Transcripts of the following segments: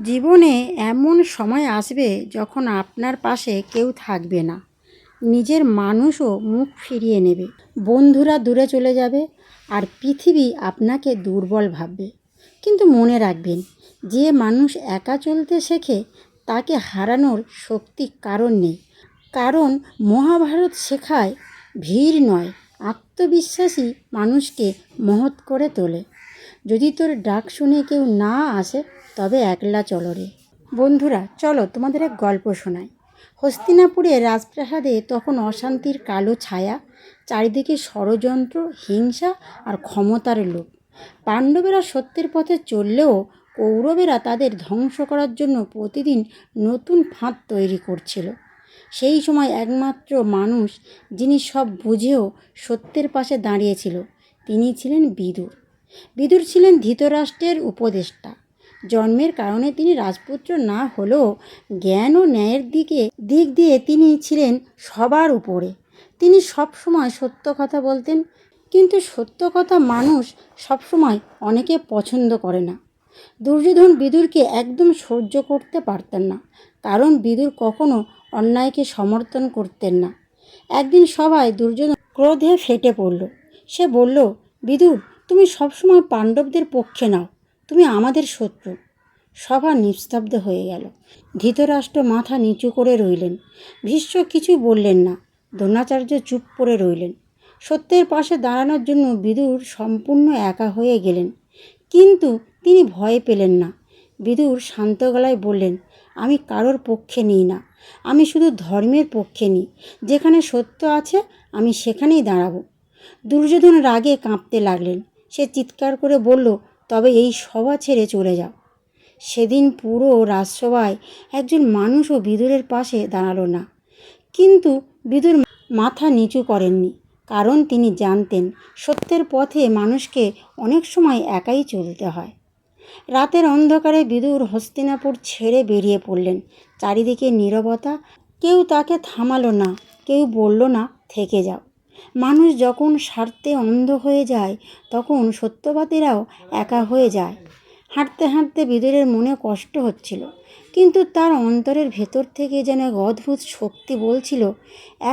জীবনে এমন সময় আসবে যখন আপনার পাশে কেউ থাকবে না। নিজের মানুষও মুখ ফিরিয়ে নেবে, বন্ধুরা দূরে চলে যাবে, আর পৃথিবী আপনাকে দুর্বল ভাববে। কিন্তু মনে রাখবেন, যে মানুষ একা চলতে শেখে তাকে হারানোর শক্তি কারণ নেই। কারণ মহাভারত শেখায় ভিড় নয়, আত্মবিশ্বাসী মানুষকে মহৎ করে তোলে। যদি তোর ডাক শুনে কেউ না আসে, তবে একলা চলো রে। বন্ধুরা, চলো তোমাদের এক গল্প শোনাই। হস্তিনাপুরে রাজপ্রাসাদে তখন অশান্তির কালো ছায়া, চারিদিকে ষড়যন্ত্র, হিংসা আর ক্ষমতার লোভ। পাণ্ডবেরা সত্যের পথে চললেও কৌরবেরা তাদের ধ্বংস করার জন্য প্রতিদিন নতুন ফাঁদ তৈরি করছিল। সেই সময় একমাত্র মানুষ যিনি সব বুঝেও সত্যের পাশে দাঁড়িয়েছিল, তিনি ছিলেন বিদুর। বিদুর ছিলেন ধৃতরাষ্ট্রের উপদেষ্টা। জন্মের কারণে তিনি রাজপুত্র না হলেও জ্ঞান ও ন্যায়ের দিক দিয়ে তিনি ছিলেন সবার উপরে। তিনি সবসময় সত্য কথা বলতেন, কিন্তু সত্য কথা মানুষ সবসময় অনেকে পছন্দ করে না। দুর্যোধন বিদুরকে একদম সহ্য করতে পারতেন না, কারণ বিদুর কখনো অন্যায়কে সমর্থন করতেন না। একদিন সবাই দুর্যোধন ক্রোধে ফেটে পড়ল। সে বলল, বিদুর, তুমি সবসময় পাণ্ডবদের পক্ষে নাও, তুমি আমাদের শত্রু। সভা নিস্তব্ধ হয়ে গেল। ধৃতরাষ্ট্র মাথা নিচু করে রইলেন। ভীষ্ম কিছু বললেন না। দ্রোণাচার্য চুপ করে রইলেন। সত্যের পাশে দাঁড়ানোর জন্য বিদুর সম্পূর্ণ একা হয়ে গেলেন। কিন্তু তিনি ভয় পেলেন না। বিদুর শান্ত গলায় বললেন, আমি কারোর পক্ষে নিই না, আমি শুধু ধর্মের পক্ষে নিই। যেখানে সত্য আছে আমি সেখানেই দাঁড়াবো। দুর্যোধন রাগে কাঁপতে লাগলেন। সে চিৎকার করে বলল, তবে এই সভা ছেড়ে চলে যাও। সেদিন পুরো রাজসভায় একজন মানুষও বিদুরের পাশে দাঁড়ালো না। কিন্তু বিদুর মাথা নিচু করেননি, কারণ তিনি জানতেন সত্যের পথে মানুষকে অনেক সময় একাই চলতে হয়। রাতের অন্ধকারে বিদুর হস্তিনাপুর ছেড়ে বেরিয়ে পড়লেন। চারিদিকে নীরবতা। কেউ তাকে থামালো না, কেউ বলল না থেকে যাও। মানুষ যখন স্বার্থে অন্ধ হয়ে যায়, তখন সত্যবাদীরাও একা হয়ে যায়। হাঁটতে হাঁটতে বিদুরের মনে কষ্ট হচ্ছিল, কিন্তু তার অন্তরের ভেতর থেকে যেন এক অদ্ভুত শক্তি বলছিল,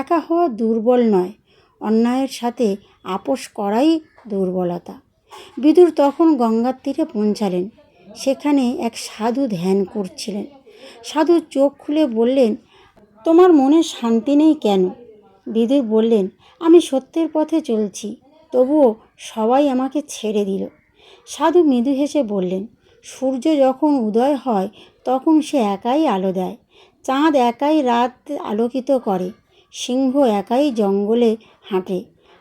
একা হওয়া দুর্বল নয়, অন্যায়ের সাথে আপোষ করাই দুর্বলতা। বিদুর তখন গঙ্গার তীরে পৌঁছালেন। সেখানে এক সাধু ধ্যান করছিলেন। সাধু চোখ খুলে বললেন, তোমার মনে শান্তি নেই কেন? বিদুর বললেন, আমি সত্যের পথে চলছি, তবুও সবাই আমাকে ছেড়ে দিল। সাধু মৃদু হেসে বললেন, সূর্য যখন উদয় হয় তখন সে একাই আলো দেয়, চাঁদ একাই রাত আলোকিত করে, সিংহ একাই জঙ্গলে হাঁটে,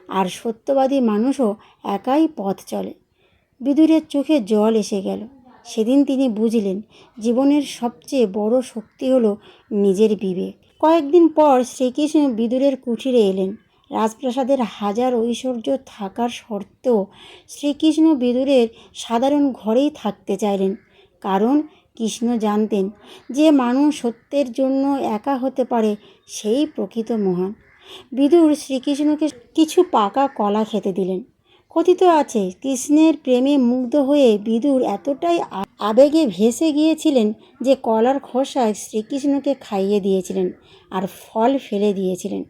আর সত্যবাদী মানুষও একাই পথ চলে। বিদুরের চোখে জল এসে গেল। সেদিন তিনি বুঝলেন, জীবনের সবচেয়ে বড় শক্তি হলো নিজের বিবেক। কয়েকদিন পর শ্রীকৃষ্ণ বিদুরের কুঠিরে এলেন। রাজপ্রাসাদের হাজার ঐশ্বর্য থাকার সত্ত্বেও শ্রীকৃষ্ণ বিদুরের সাধারণ ঘরেই থাকতে চাইলেন, কারণ কৃষ্ণ জানতেন যে মানুষ সত্যের জন্য একা হতে পারে সেই প্রকৃত মহান। বিদুর শ্রীকৃষ্ণকে কিছু পাকা কলা খেতে দিলেন। কথিত আছে, কৃষ্ণের প্রেমে মুগ্ধ হয়ে বিদুর এতটাই আবেগে ভেসে গিয়েছিলেন যে কলার খোসা শ্রীকৃষ্ণকে খাইয়ে দিয়েছিলেন আর ফল ফেলে দিয়েছিলেন।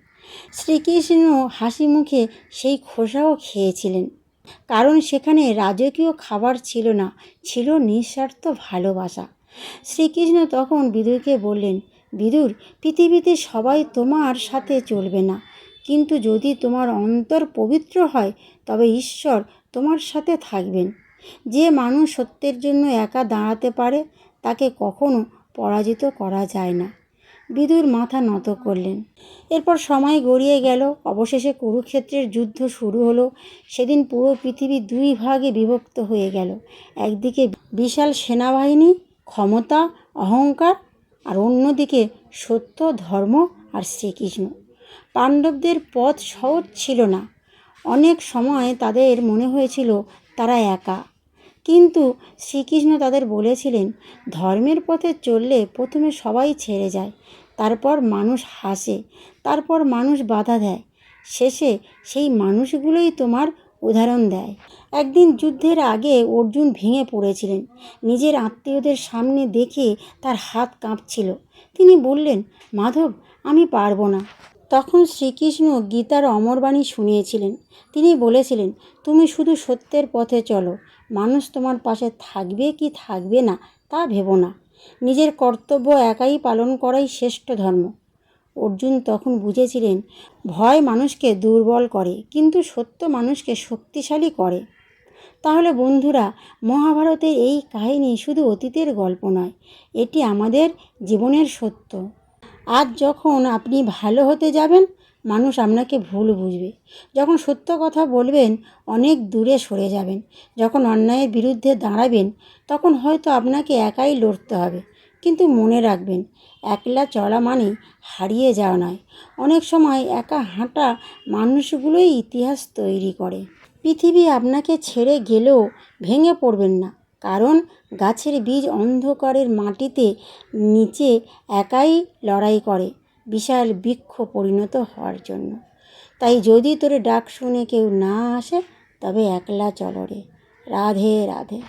শ্রীকৃষ্ণ হাসি মুখে সেই খোসাও খেয়েছিলেন, কারণ সেখানে রাজকীয় খাবার ছিল না, ছিল নিঃস্বার্থ ভালোবাসা। শ্রীকৃষ্ণ তখন বিদুরকে বললেন, বিদুর, পৃথিবীতে সবাই তোমার সাথে চলবে না, কিন্তু যদি তোমার অন্তর পবিত্র হয় তবে ঈশ্বর তোমার সাথে থাকবেন। যে মানুষ সত্যের জন্য একা দাঁড়াতে পারে তাকে কখনো পরাজিত করা যায় না। বিদুর মাথা নত করলেন। এরপর সময় গড়িয়ে গেল। অবশেষে কুরুক্ষেত্রের যুদ্ধ শুরু হলো। সেদিন পুরো পৃথিবী দুই ভাগে বিভক্ত হয়ে গেল। একদিকে বিশাল সেনাবাহিনী, ক্ষমতা, অহংকার, আর অন্যদিকে সত্য, ধর্ম আর শ্রীকৃষ্ণ। পাণ্ডবদের পথ সহজ ছিল না। অনেক সময় তাদের মনে হয়েছিল তারা একা, কিন্তু শ্রীকৃষ্ণ তাদের বলেছিলেন, ধর্মের পথে চললে প্রথমে সবাই ছেড়ে যায়, তারপর মানুষ হাসে, তারপর মানুষ বাধা দেয়, শেষে সেই মানুষগুলোই তোমার উদাহরণ দেয়। একদিন যুদ্ধের আগে অর্জুন ভেঙে পড়েছিলেন। নিজের আত্মীয়দের সামনে দেখে তার হাত কাঁপছিল। তিনি বললেন, মাধব, আমি পারবো না। তখন শ্রীকৃষ্ণ গীতার অমরবাণী শুনিয়েছিলেন। তিনি বলেছিলেন, তুমি শুধু সত্যের পথে চলো। মানুষ তোমার পাশে থাকবে কি থাকবে না তা ভেবো না। নিজের কর্তব্য একাই পালন করাই শ্রেষ্ঠ ধর্ম। অর্জুন তখন বুঝেছিলেন, ভয় মানুষকে দুর্বল করে, কিন্তু সত্য মানুষকে শক্তিশালী করে। তাহলে বন্ধুরা, মহাভারতের এই কাহিনী শুধু অতীতের গল্প নয়, এটি আমাদের জীবনের সত্য। আজ যখন আপনি ভালো হতে যাবেন, মানুষ আপনাকে ভুল বুঝবে। যখন সত্য কথা বলবেন, অনেক দূরে সরে যাবেন। যখন অন্যায়ের বিরুদ্ধে দাঁড়াবেন, তখন হয়তো আপনাকে একাই লড়তে হবে। কিন্তু মনে রাখবেন, একলা চলা মানে হারিয়ে যাওয়া নয়। অনেক সময় একা হাঁটা মানুষগুলোই ইতিহাস তৈরি করে। পৃথিবী আপনাকে ছেড়ে গেলেও ভেঙে পড়বেন না, কারণ গাছের বীজ অন্ধকারের মাটিতে নিচে একাই লড়াই করে বিশাল বৃক্ষ পরিণত হওয়ার জন্য। তাই যদি তোর ডাক শুনে কেউ না আসে, তবে একলা চলো রে। রাধে রাধে।